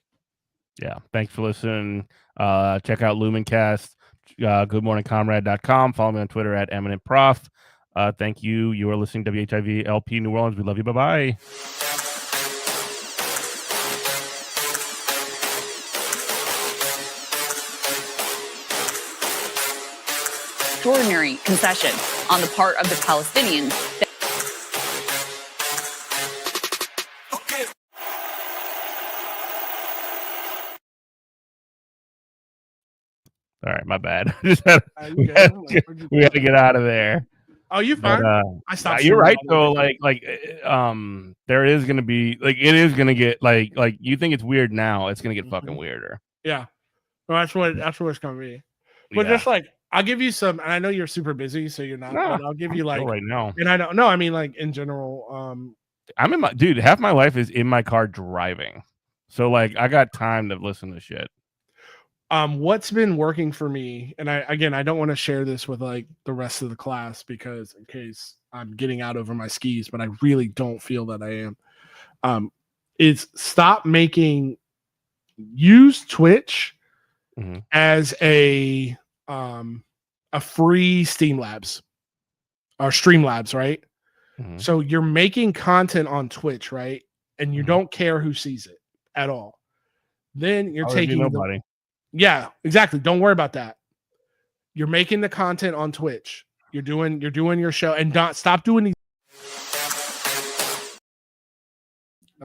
Yeah. Thanks for listening. Check out Lumencast, goodmorningcomrade.com. Follow me on Twitter at eminentprof. Thank you. You are listening to WHIV LP New Orleans. We love you. Bye-bye. Extraordinary concession on the part of the Palestinians. All right, my bad. we had to get out of there. Oh, you fine? I stopped. You're right though. There is gonna be it is gonna get like you think it's weird now. It's gonna get fucking weirder. Yeah, well, that's what it's gonna be. But just like, I'll give you some, and I know you're super busy, so you're not. But I'll give you like right now. And I don't know. I mean, like in general. I'm in my half my life is in my car driving, so like I got time to listen to shit. What's been working for me, and I don't want to share this with like the rest of the class, because in case I'm getting out over my skis, but I really don't feel that I am. Is use Twitch as a a free Streamlabs, right? Mhm. So you're making content on Twitch, right? And you Mhm. don't care who sees it at all. Then you're Oh, there'd be taking nobody. yeah, exactly. Don't worry about that. You're making the content on Twitch. You're doing your show, and stop doing these